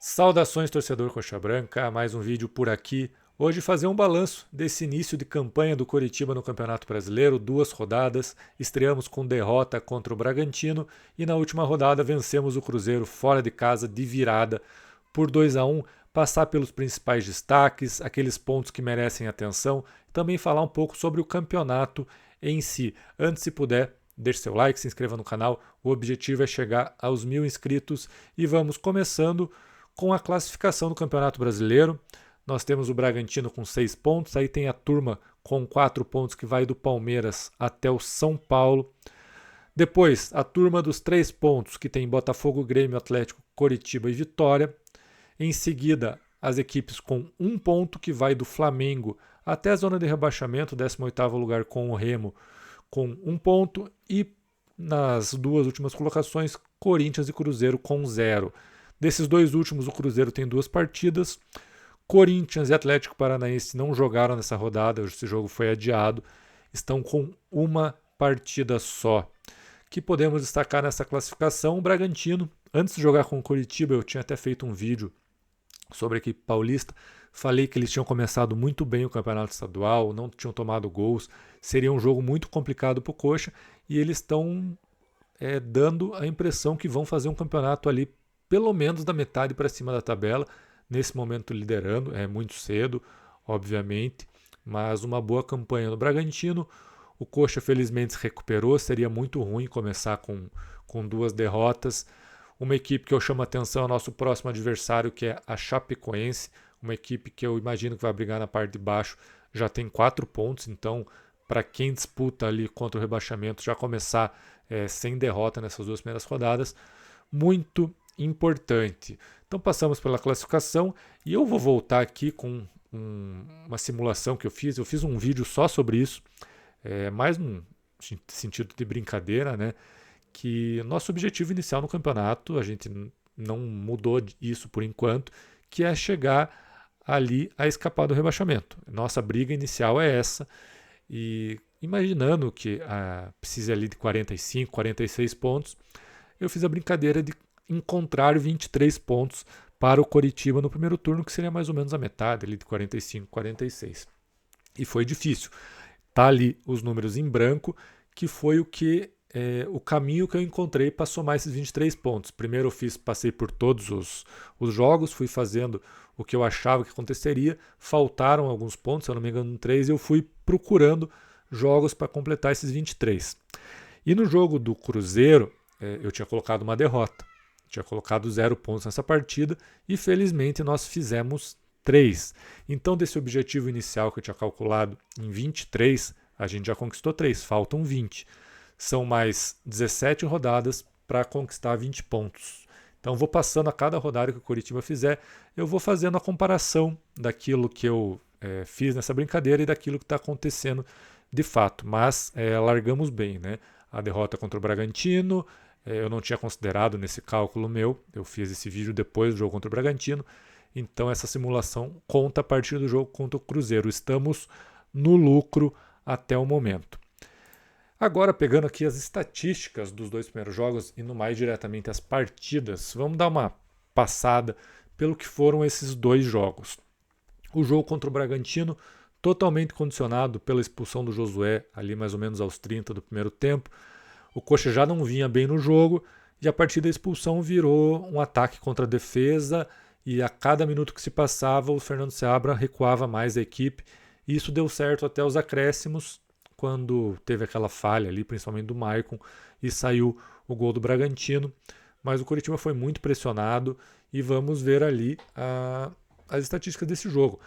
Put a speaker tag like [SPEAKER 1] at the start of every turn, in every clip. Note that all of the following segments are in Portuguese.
[SPEAKER 1] Saudações, torcedor Coxa Branca, mais um vídeo por aqui. Hoje fazer um balanço desse início de campanha do Coritiba no Campeonato Brasileiro, 2 rodadas, estreamos com derrota contra o Bragantino e na última rodada vencemos o Cruzeiro fora de casa de virada por 2-1, passar pelos principais destaques, aqueles pontos que merecem atenção, também falar um pouco sobre o campeonato em si. Antes, se puder, deixe seu like, se inscreva no canal, o objetivo é chegar aos 1000 inscritos e vamos começando com a classificação do Campeonato Brasileiro. Nós temos o Bragantino com 6 pontos, aí tem a turma com 4 pontos que vai do Palmeiras até o São Paulo. Depois, a turma dos 3 pontos, que tem Botafogo, Grêmio, Atlético, Coritiba e Vitória. Em seguida, as equipes com 1 ponto, que vai do Flamengo até a zona de rebaixamento, 18º lugar com o Remo, com 1 ponto. E nas duas últimas colocações, Corinthians e Cruzeiro com 0. Desses dois últimos, o Cruzeiro tem 2 partidas. Corinthians e Atlético Paranaense não jogaram nessa rodada, esse jogo foi adiado. Estão com 1 partida só. Que podemos destacar nessa classificação, o Bragantino. Antes de jogar com o Coritiba, eu tinha até feito um vídeo sobre a equipe paulista. Falei que eles tinham começado muito bem o campeonato estadual, não tinham tomado gols. Seria um jogo muito complicado para o Coxa. E eles estão dando a impressão que vão fazer um campeonato ali pelo menos da metade para cima da tabela, nesse momento liderando, é muito cedo, obviamente, mas uma boa campanha no Bragantino. O Coxa felizmente se recuperou, seria muito ruim começar com 2 derrotas. Uma equipe que eu chamo a atenção é o nosso próximo adversário, que é a Chapecoense, uma equipe que eu imagino que vai brigar na parte de baixo, já tem 4 pontos, então para quem disputa ali contra o rebaixamento, já começar sem derrota nessas 2 primeiras rodadas, muito importante. Então passamos pela classificação e eu vou voltar aqui com uma simulação que eu fiz. Eu fiz um vídeo só sobre isso, mais num sentido de brincadeira, né? Que nosso objetivo inicial no campeonato, a gente não mudou isso por enquanto, que é chegar ali a escapar do rebaixamento. Nossa briga inicial é essa, e imaginando que precise ali de 45, 46 pontos, eu fiz a brincadeira de encontrar 23 pontos para o Coritiba no primeiro turno, que seria mais ou menos a metade, ali de 45, 46. E foi difícil. Tá ali os números em branco, que foi o caminho que eu encontrei para somar esses 23 pontos. Primeiro eu passei por todos os jogos, fui fazendo o que eu achava que aconteceria, faltaram alguns pontos, se eu não me engano 3, e eu fui procurando jogos para completar esses 23. E no jogo do Cruzeiro, eu tinha colocado uma derrota. Tinha colocado 0 pontos nessa partida e felizmente nós fizemos 3. Então, desse objetivo inicial que eu tinha calculado em 23, a gente já conquistou 3, faltam 20. São mais 17 rodadas para conquistar 20 pontos. Então, vou passando a cada rodada que o Coritiba fizer, eu vou fazendo a comparação daquilo que eu fiz nessa brincadeira e daquilo que está acontecendo de fato. Mas largamos bem, né? A derrota contra o Bragantino, eu não tinha considerado nesse cálculo meu, eu fiz esse vídeo depois do jogo contra o Bragantino, então essa simulação conta a partir do jogo contra o Cruzeiro. Estamos no lucro até o momento. Agora, pegando aqui as estatísticas dos 2 primeiros jogos, indo mais diretamente às partidas, vamos dar uma passada pelo que foram esses 2 jogos. O jogo contra o Bragantino, totalmente condicionado pela expulsão do Josué, ali mais ou menos aos 30 do primeiro tempo. O Coxa já não vinha bem no jogo e a partir da expulsão virou um ataque contra a defesa, e a cada minuto que se passava o Fernando Seabra recuava mais a equipe, e isso deu certo até os acréscimos, quando teve aquela falha ali, principalmente do Maicon, e saiu o gol do Bragantino. Mas o Coritiba foi muito pressionado e vamos ver ali as estatísticas desse jogo.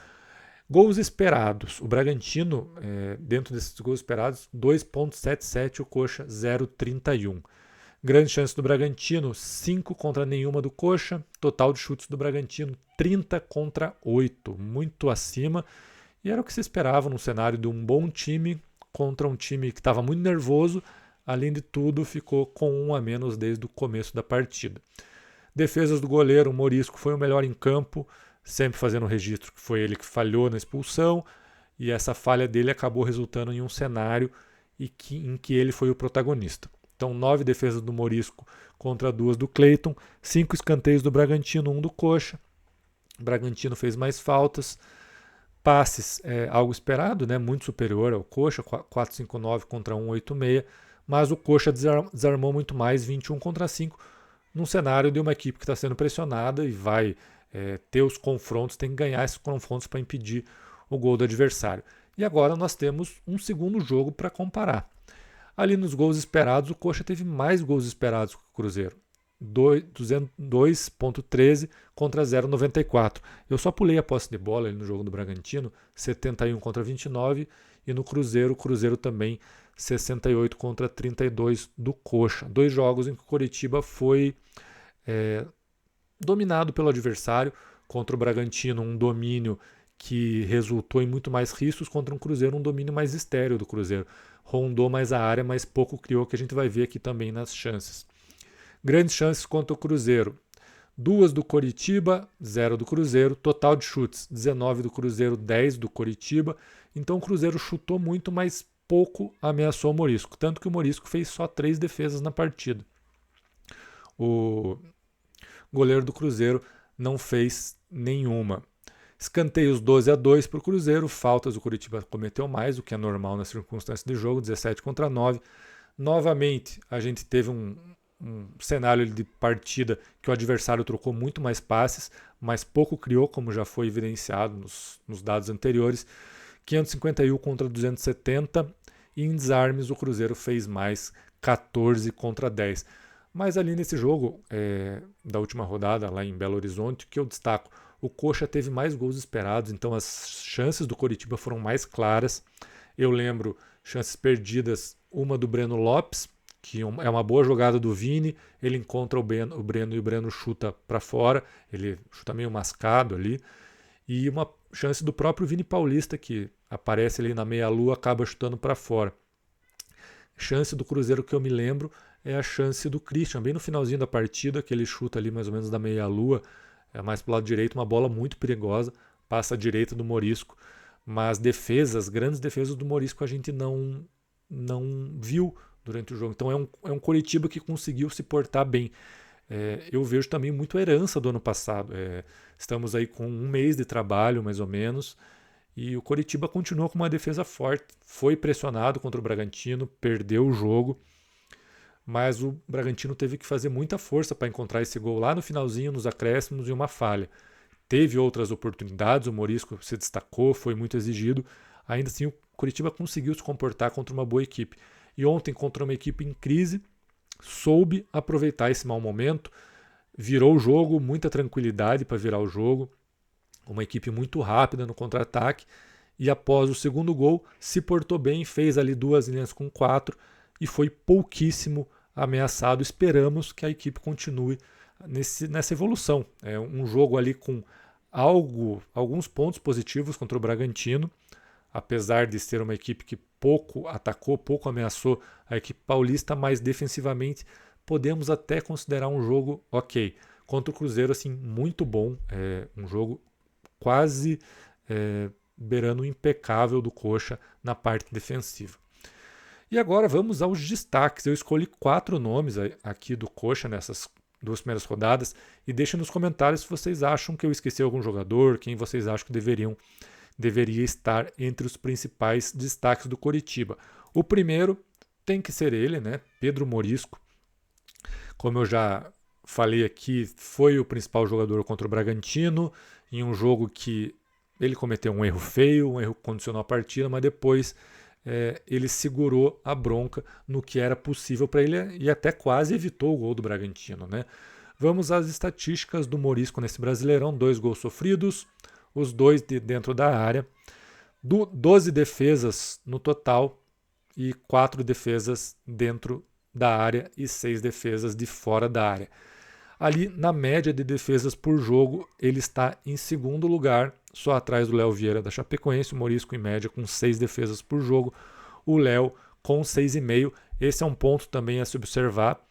[SPEAKER 1] Gols esperados. O Bragantino, dentro desses gols esperados, 2,77, o Coxa 0,31. Grande chance do Bragantino, 5 contra nenhuma do Coxa. Total de chutes do Bragantino, 30 contra 8. Muito acima. E era o que se esperava num cenário de um bom time contra um time que estava muito nervoso. Além de tudo, ficou com 1 a menos desde o começo da partida. Defesas do goleiro, o Morisco foi o melhor em campo, sempre fazendo o registro que foi ele que falhou na expulsão, e essa falha dele acabou resultando em um cenário em que ele foi o protagonista. Então, 9 defesas do Morisco contra 2 do Cleiton, 5 escanteios do Bragantino, 1 do Coxa, O Bragantino fez mais faltas. Passes, algo esperado, né? Muito superior ao Coxa, 4,59 contra 1,86. Mas o Coxa desarmou muito mais, 21 contra 5, num cenário de uma equipe que está sendo pressionada e vai ter os confrontos, tem que ganhar esses confrontos para impedir o gol do adversário. E agora nós temos um segundo jogo para comparar. Ali nos gols esperados, o Coxa teve mais gols esperados que o Cruzeiro. 2,13 contra 0,94. Eu só pulei a posse de bola ali no jogo do Bragantino, 71 contra 29, e no Cruzeiro, o Cruzeiro também 68 contra 32 do Coxa. 2 jogos em que o Coritiba foi dominado pelo adversário. Contra o Bragantino, um domínio que resultou em muito mais riscos, contra um Cruzeiro, um domínio mais estéril do Cruzeiro. Rondou mais a área, mas pouco criou, que a gente vai ver aqui também nas chances. Grandes chances contra o Cruzeiro. 2 do Coritiba, 0 do Cruzeiro. Total de chutes, 19 do Cruzeiro, 10 do Coritiba. Então o Cruzeiro chutou muito, mas pouco ameaçou o Morisco. Tanto que o Morisco fez só 3 defesas na partida. O goleiro do Cruzeiro não fez nenhuma. Escanteios 12-2 para o Cruzeiro. Faltas o Coritiba cometeu mais, o que é normal nas circunstâncias de jogo, 17 contra 9. Novamente, a gente teve um cenário de partida que o adversário trocou muito mais passes, mas pouco criou, como já foi evidenciado nos dados anteriores. 551 contra 270, e em desarmes o Cruzeiro fez mais, 14 contra 10. Mas ali nesse jogo da última rodada, lá em Belo Horizonte, que eu destaco, o Coxa teve mais gols esperados, então as chances do Coritiba foram mais claras. Eu lembro chances perdidas, uma do Breno Lopes, que é uma boa jogada do Vini, ele encontra o Breno e o Breno chuta para fora, ele chuta meio mascado ali, e uma chance do próprio Vini Paulista, que aparece ali na meia-lua, acaba chutando para fora. Chance do Cruzeiro que eu me lembro é a chance do Christian, bem no finalzinho da partida, que ele chuta ali mais ou menos da meia-lua, mais para o lado direito, uma bola muito perigosa, passa à direita do Morisco, mas grandes defesas do Morisco a gente não viu durante o jogo. Então é um Coritiba que conseguiu se portar bem. Eu vejo também muito a herança do ano passado. Estamos aí com um mês de trabalho, mais ou menos, e o Coritiba continua com uma defesa forte. Foi pressionado contra o Bragantino, perdeu o jogo, mas o Bragantino teve que fazer muita força para encontrar esse gol lá no finalzinho, nos acréscimos, e uma falha. Teve outras oportunidades, o Morisco se destacou, foi muito exigido. Ainda assim, o Coritiba conseguiu se comportar contra uma boa equipe. E ontem, contra uma equipe em crise, soube aproveitar esse mau momento, virou o jogo, muita tranquilidade para virar o jogo, uma equipe muito rápida no contra-ataque, e após o segundo gol, se portou bem, fez ali 2 linhas com 4 e foi pouquíssimo ameaçado. Esperamos que a equipe continue nessa evolução. É um jogo ali com alguns pontos positivos contra o Bragantino, apesar de ser uma equipe que pouco atacou, pouco ameaçou a equipe paulista, mas defensivamente podemos até considerar um jogo ok. Contra o Cruzeiro, assim, muito bom, um jogo quase beirando o impecável do Coxa na parte defensiva. E agora vamos aos destaques. Eu escolhi 4 nomes aqui do Coxa nessas 2 primeiras rodadas, e deixem nos comentários se vocês acham que eu esqueci algum jogador, quem vocês acham que deveria estar entre os principais destaques do Coritiba. O primeiro tem que ser ele, né? Pedro Morisco. Como eu já falei aqui, foi o principal jogador contra o Bragantino, em um jogo que ele cometeu um erro feio, um erro que condicionou a partida, mas depois ele segurou a bronca no que era possível para ele e até quase evitou o gol do Bragantino, né? Vamos às estatísticas do Morisco nesse Brasileirão: 2 gols sofridos, os 2 dentro da área, 12 defesas no total e 4 defesas dentro da área e 6 defesas de fora da área. Ali, na média de defesas por jogo, ele está em segundo lugar, só atrás do Léo Vieira da Chapecoense, o Morisco em média com 6 defesas por jogo, o Léo com 6,5. Esse é um ponto também a se observar,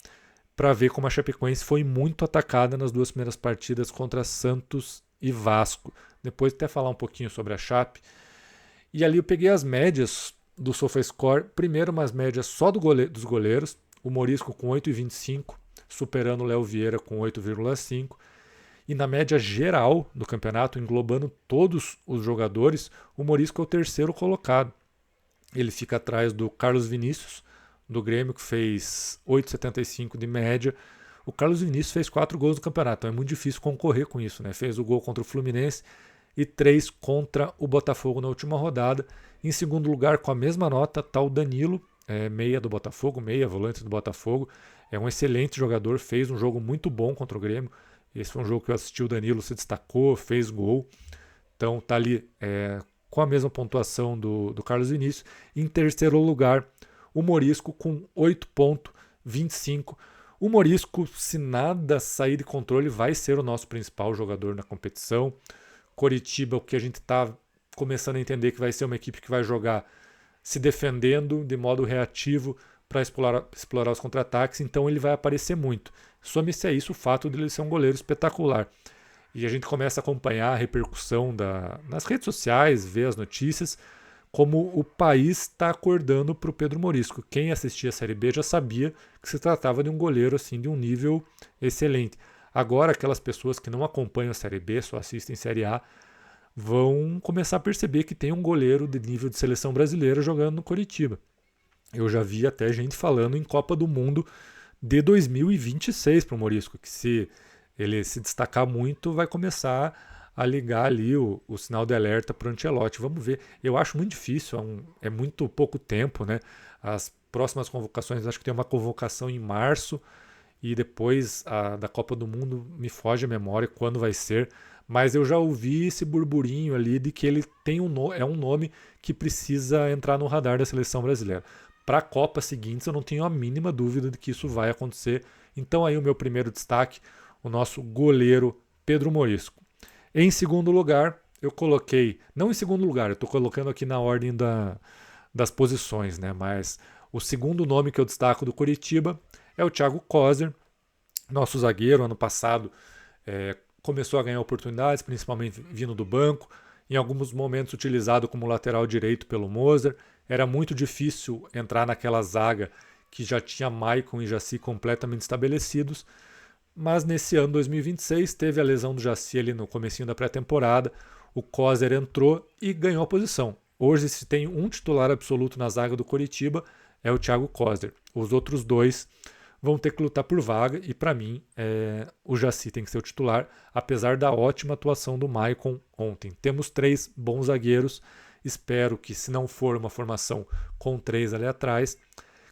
[SPEAKER 1] para ver como a Chapecoense foi muito atacada nas 2 primeiras partidas contra Santos e Vasco. Depois até falar um pouquinho sobre a Chape. E ali eu peguei as médias do SofaScore, primeiro umas médias só dos goleiros, o Morisco com 8,25, superando o Léo Vieira com 8,5. E na média geral do campeonato, englobando todos os jogadores, o Morisco é o terceiro colocado. Ele fica atrás do Carlos Vinícius, do Grêmio, que fez 8,75 de média. O Carlos Vinícius fez 4 gols no campeonato, então é muito difícil concorrer com isso, né? Fez o gol contra o Fluminense e 3 contra o Botafogo na última rodada. Em segundo lugar, com a mesma nota, está o Danilo, meia do Botafogo, meia volante do Botafogo. É um excelente jogador, fez um jogo muito bom contra o Grêmio. Esse foi um jogo que eu assisti, o Danilo se destacou, fez gol. Então está ali com a mesma pontuação do Carlos Vinícius. Em terceiro lugar, o Morisco com 8,25. O Morisco, se nada sair de controle, vai ser o nosso principal jogador na competição. Coritiba, o que a gente está começando a entender que vai ser uma equipe que vai jogar se defendendo de modo reativo para explorar os contra-ataques, então ele vai aparecer muito. Some-se a isso o fato de ele ser um goleiro espetacular. E a gente começa a acompanhar a repercussão nas redes sociais, ver as notícias, como o país está acordando para o Pedro Morisco. Quem assistia a Série B já sabia que se tratava de um goleiro assim, de um nível excelente. Agora, aquelas pessoas que não acompanham a Série B, só assistem Série A, vão começar a perceber que tem um goleiro de nível de seleção brasileira jogando no Coritiba. Eu já vi até gente falando em Copa do Mundo de 2026 para o Morisco, que se ele se destacar muito, vai começar a ligar ali o sinal de alerta para o Ancelotti. Vamos ver. Eu acho muito difícil, é muito pouco tempo, né? As próximas convocações, acho que tem uma convocação em março e depois da Copa do Mundo, me foge a memória quando vai ser, mas eu já ouvi esse burburinho ali de que ele tem é um nome que precisa entrar no radar da seleção brasileira. Para a Copa seguinte, eu não tenho a mínima dúvida de que isso vai acontecer. Então aí o meu primeiro destaque, o nosso goleiro Pedro Morisco. Em segundo lugar, eu coloquei, não em segundo lugar, eu estou colocando aqui na ordem das posições, né? Mas o segundo nome que eu destaco do Coritiba é o Thiago Kozer, nosso zagueiro. Ano passado começou a ganhar oportunidades, principalmente vindo do banco, em alguns momentos utilizado como lateral direito pelo Moser. Era muito difícil entrar naquela zaga que já tinha Maicon e Jaci completamente estabelecidos, mas nesse ano 2026 teve a lesão do Jaci ali no comecinho da pré-temporada, o Kozer entrou e ganhou a posição. Hoje, se tem um titular absoluto na zaga do Coritiba, é o Thiago Kozer. Os outros dois vão ter que lutar por vaga e, para mim, o Jaci tem que ser o titular, apesar da ótima atuação do Maicon ontem. Temos 3 bons zagueiros, espero que, se não for uma formação com 3 ali atrás,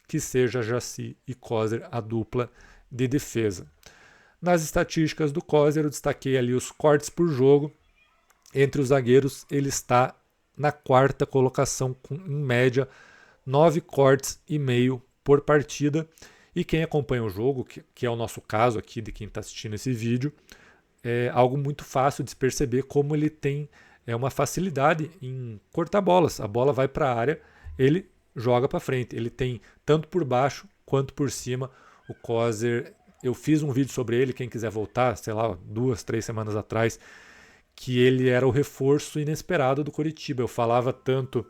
[SPEAKER 1] que seja Jaci e Kozer a dupla de defesa. Nas estatísticas do Kozer, eu destaquei ali os cortes por jogo. Entre os zagueiros, ele está na 4ª colocação, com, em média, 9 cortes e meio por partida. E quem acompanha o jogo, que é o nosso caso aqui de quem está assistindo esse vídeo, é algo muito fácil de se perceber como ele tem uma facilidade em cortar bolas. A bola vai para a área, ele joga para frente. Ele tem tanto por baixo quanto por cima. O Kozer, eu fiz um vídeo sobre ele, quem quiser voltar, sei lá, 2, 3 semanas atrás, que ele era o reforço inesperado do Coritiba. Eu falava tanto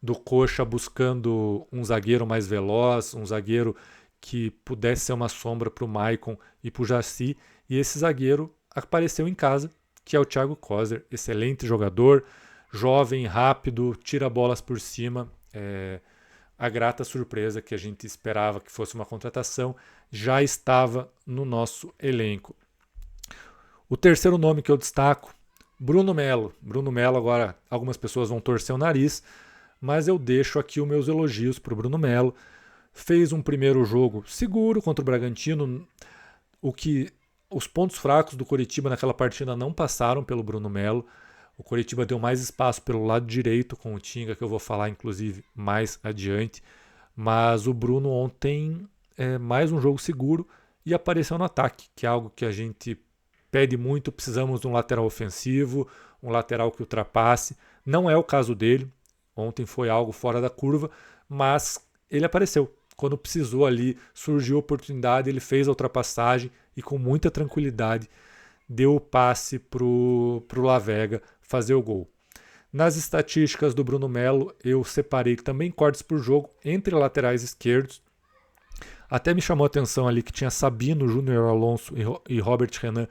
[SPEAKER 1] do Coxa buscando um zagueiro mais veloz, um zagueiro que pudesse ser uma sombra para o Maicon e para o Jaci, e esse zagueiro apareceu em casa, que é o Thiago Kozer, excelente jogador, jovem, rápido, tira bolas por cima, a grata surpresa que a gente esperava que fosse uma contratação, já estava no nosso elenco. O terceiro nome que eu destaco, Bruno Melo. Bruno Melo, agora algumas pessoas vão torcer o nariz, mas eu deixo aqui os meus elogios para o Bruno Melo. Fez um primeiro jogo seguro contra o Bragantino. Os pontos fracos do Coritiba naquela partida não passaram pelo Bruno Melo. O Coritiba deu mais espaço pelo lado direito com o Tinga, que eu vou falar inclusive mais adiante. Mas o Bruno ontem mais um jogo seguro e apareceu no ataque, que é algo que a gente pede muito. Precisamos de um lateral ofensivo, um lateral que ultrapasse. Não é o caso dele. Ontem foi algo fora da curva, mas ele apareceu. Quando precisou ali, surgiu a oportunidade, ele fez a ultrapassagem e com muita tranquilidade deu o passe para o Lavega fazer o gol. Nas estatísticas do Bruno Melo, eu separei também cortes por jogo entre laterais esquerdos. Até me chamou a atenção ali que tinha Sabino, Júnior Alonso e Robert Renan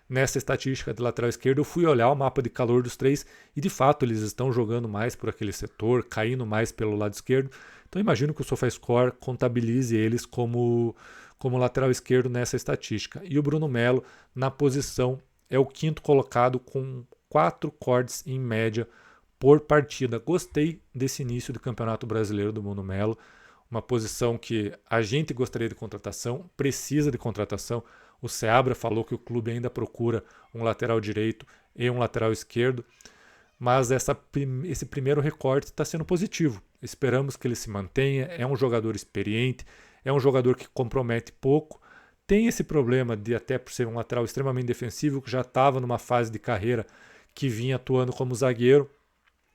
[SPEAKER 1] nessa estatística de lateral esquerdo, eu fui olhar o mapa de calor dos três e de fato eles estão jogando mais por aquele setor, caindo mais pelo lado esquerdo. Então imagino que o SofaScore contabilize eles como lateral esquerdo nessa estatística. E o Bruno Melo na posição é o quinto colocado com 4 cortes em média por partida. Gostei desse início de Campeonato Brasileiro do Bruno Melo, uma posição que a gente gostaria de contratação, precisa de contratação. O Seabra falou que o clube ainda procura um lateral direito e um lateral esquerdo, mas esse primeiro recorte está sendo positivo. Esperamos que ele se mantenha, é um jogador experiente, é um jogador que compromete pouco, tem esse problema de, até por ser um lateral extremamente defensivo, que já estava numa fase de carreira que vinha atuando como zagueiro,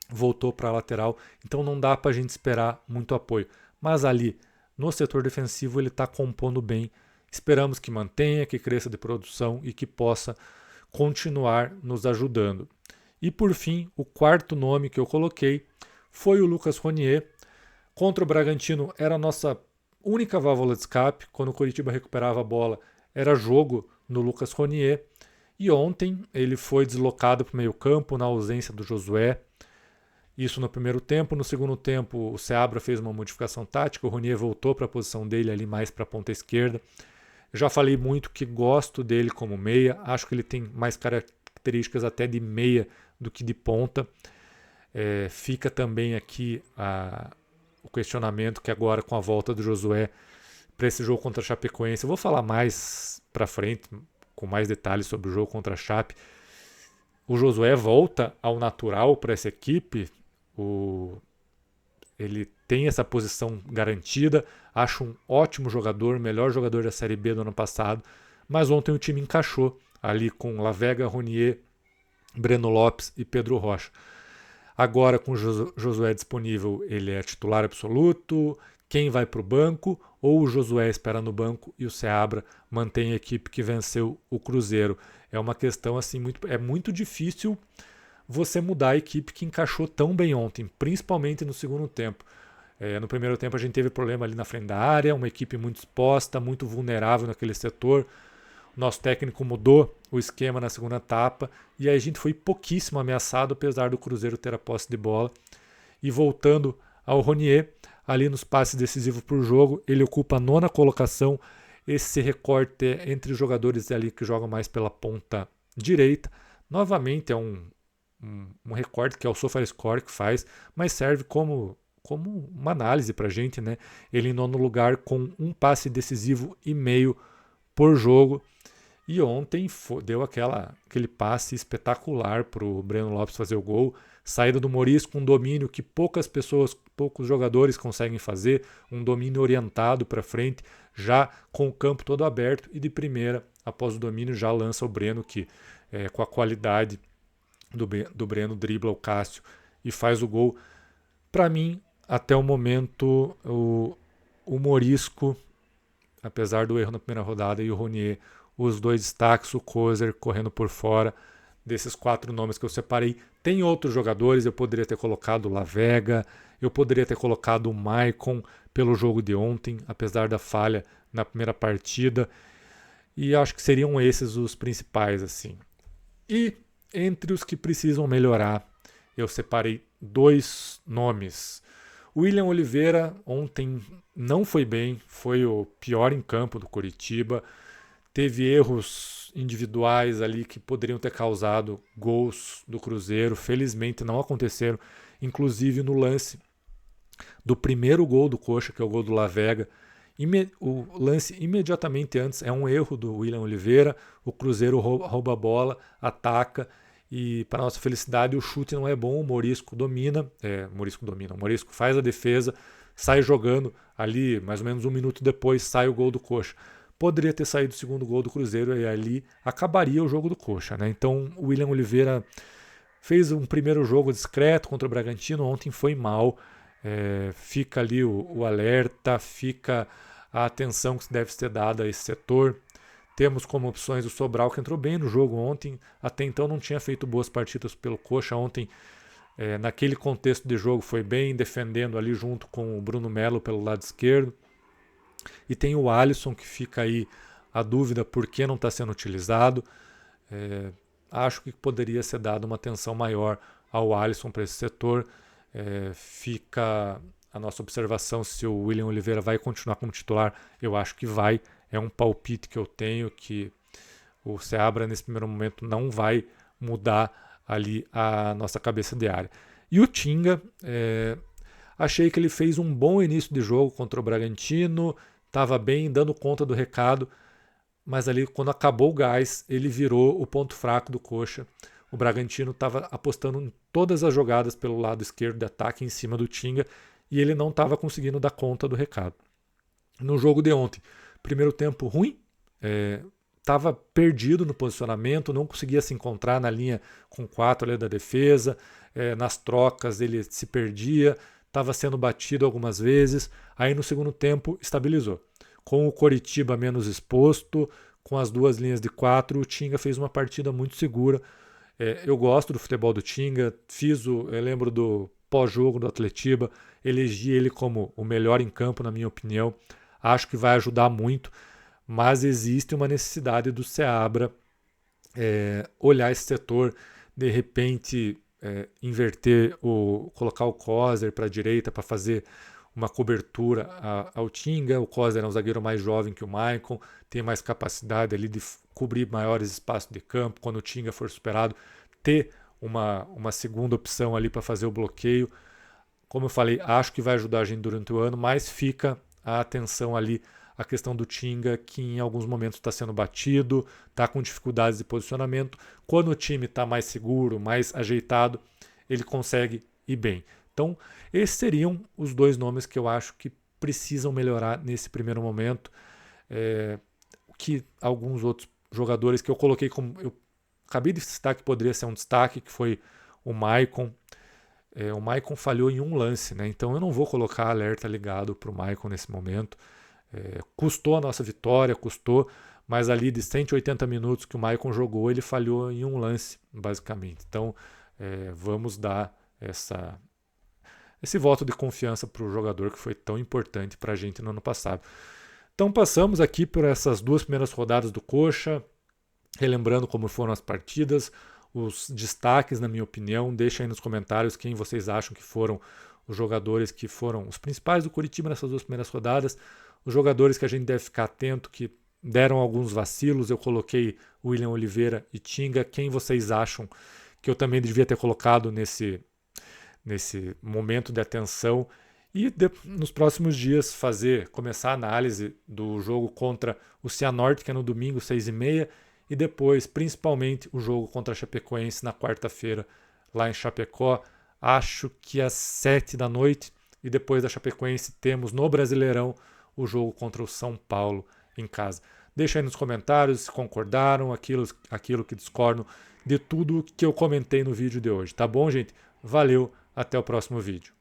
[SPEAKER 1] voltou para a lateral, então não dá para a gente esperar muito apoio. Mas ali, no setor defensivo, ele está compondo bem. Esperamos que mantenha, que cresça de produção e que possa continuar nos ajudando. E por fim, o quarto nome que eu coloquei foi o Lucas Ronier. Contra o Bragantino era a nossa única válvula de escape. Quando o Coritiba recuperava a bola, era jogo no Lucas Ronier. E ontem ele foi deslocado para o meio-campo na ausência do Josué. Isso no primeiro tempo. No segundo tempo, o Seabra fez uma modificação tática. O Ronier voltou para a posição dele ali mais para a ponta esquerda. Já falei muito que gosto dele como meia. Acho que ele tem mais características até de meia do que de ponta. Fica também aqui o questionamento que agora com a volta do Josué para esse jogo contra a Chapecoense. Eu vou falar mais para frente, com mais detalhes sobre o jogo contra a Chape. O Josué volta ao natural para essa equipe. Ele tem essa posição garantida. Acho um ótimo jogador, melhor jogador da Série B do ano passado. Mas ontem o time encaixou ali com Lavega, Ronier, Breno Lopes e Pedro Rocha. Agora com o Josué disponível, ele é titular absoluto. Quem vai para o banco? Ou o Josué espera no banco e o Seabra mantém a equipe que venceu o Cruzeiro. É uma questão assim, muito difícil você mudar a equipe que encaixou tão bem ontem, principalmente no segundo tempo. No primeiro tempo a gente teve problema ali na frente da área, uma equipe muito exposta, muito vulnerável naquele setor. O nosso técnico mudou o esquema na segunda etapa e aí a gente foi pouquíssimo ameaçado, apesar do Cruzeiro ter a posse de bola. E voltando ao Ronier, ali nos passes decisivos para o jogo, ele ocupa a 9ª colocação. Esse recorte é entre os jogadores ali que jogam mais pela ponta direita. Novamente é um recorte que é o SofaScore que faz, mas serve como uma análise para a gente, né? Ele em 9º lugar com um passe decisivo e meio por jogo. E ontem deu aquele passe espetacular para o Breno Lopes fazer o gol. Saída do Morisco, um domínio que poucos jogadores conseguem fazer, um domínio orientado para frente, já com o campo todo aberto, e de primeira, após o domínio, já lança o Breno, que com a qualidade do Breno dribla o Cássio e faz o gol. Para mim, até o momento, o Morisco, apesar do erro na primeira rodada, e o Ronier, os dois destaques, o Kozer correndo por fora. Desses 4 nomes que eu separei, tem outros jogadores, eu poderia ter colocado o Lavega, eu poderia ter colocado o Maicon pelo jogo de ontem, apesar da falha na primeira partida, e acho que seriam esses os principais, assim. E entre os que precisam melhorar, eu separei 2 nomes. O William Oliveira ontem não foi bem, foi o pior em campo do Coritiba, teve erros individuais ali que poderiam ter causado gols do Cruzeiro, felizmente não aconteceram, inclusive no lance do primeiro gol do Coxa, que é o gol do Lavega. O lance imediatamente antes é um erro do William Oliveira, o Cruzeiro rouba a bola, ataca, e para nossa felicidade o chute não é bom, o Morisco faz a defesa, sai jogando ali, mais ou menos 1 minuto depois sai o gol do Coxa. Poderia ter saído o segundo gol do Cruzeiro e ali acabaria o jogo do Coxa, né? Então o William Oliveira fez um primeiro jogo discreto contra o Bragantino, ontem foi mal. Fica ali o alerta, fica a atenção que deve ser dada a esse setor. Temos como opções o Sobral, que entrou bem no jogo ontem, até então não tinha feito boas partidas pelo Coxa. Ontem, naquele contexto de jogo, foi bem, defendendo ali junto com o Bruno Melo pelo lado esquerdo. E tem o Alisson, que fica aí a dúvida por que não está sendo utilizado. Acho que poderia ser dada uma atenção maior ao Alisson para esse setor. Fica a nossa observação se o William Oliveira vai continuar como titular. Eu acho que vai. É um palpite que eu tenho, que o Seabra nesse primeiro momento não vai mudar ali a nossa cabeça de área. E o Tinga, achei que ele fez um bom início de jogo contra o Bragantino, estava bem, dando conta do recado, mas ali quando acabou o gás, ele virou o ponto fraco do Coxa. O Bragantino estava apostando em todas as jogadas pelo lado esquerdo de ataque em cima do Tinga e ele não estava conseguindo dar conta do recado. No jogo de ontem, primeiro tempo ruim, estava perdido no posicionamento, não conseguia se encontrar na linha com 4 ali da defesa, nas trocas ele se perdia, estava sendo batido algumas vezes, aí no segundo tempo estabilizou. Com o Coritiba menos exposto, com as duas linhas de 4, o Tinga fez uma partida muito segura. Eu gosto do futebol do Tinga, eu lembro do pós-jogo do Atletiba, elegi ele como o melhor em campo, na minha opinião. Acho que vai ajudar muito, mas existe uma necessidade do Seabra olhar esse setor, de repente inverter, colocar o Kozer para a direita para fazer uma cobertura ao Tinga. O Kozer é um zagueiro mais jovem que o Maicon, tem mais capacidade ali de cobrir maiores espaços de campo. Quando o Tinga for superado, ter uma segunda opção ali para fazer o bloqueio. Como eu falei, acho que vai ajudar a gente durante o ano, mas fica a atenção ali a questão do Tinga, que em alguns momentos está sendo batido, está com dificuldades de posicionamento. Quando o time está mais seguro, mais ajeitado, ele consegue ir bem. Então, esses seriam os dois nomes que eu acho que precisam melhorar nesse primeiro momento. Que alguns outros jogadores que eu coloquei como... Eu acabei de citar que poderia ser um destaque, que foi o Maicon. O Maicon falhou em um lance, né? Então eu não vou colocar alerta ligado para o Maicon nesse momento. Custou a nossa vitória, mas ali de 180 minutos que o Maicon jogou, ele falhou em um lance, basicamente. Então vamos dar esse voto de confiança para o jogador que foi tão importante para a gente no ano passado. Então passamos aqui por essas duas primeiras rodadas do Coxa, relembrando como foram as partidas, os destaques, na minha opinião. Deixa aí nos comentários quem vocês acham que foram os jogadores que foram os principais do Coritiba nessas duas primeiras rodadas, os jogadores que a gente deve ficar atento, que deram alguns vacilos. Eu coloquei William Oliveira e Tinga. Quem vocês acham que eu também devia ter colocado nesse momento de atenção? E nos próximos dias começar a análise do jogo contra o Cianorte, que é no domingo, 6h30, e depois, principalmente, o jogo contra a Chapecoense na quarta-feira, lá em Chapecó, acho que às 7 da noite, e depois da Chapecoense temos no Brasileirão o jogo contra o São Paulo em casa. Deixa aí nos comentários se concordaram, aquilo que discordam de tudo que eu comentei no vídeo de hoje. Tá bom, gente? Valeu, até o próximo vídeo.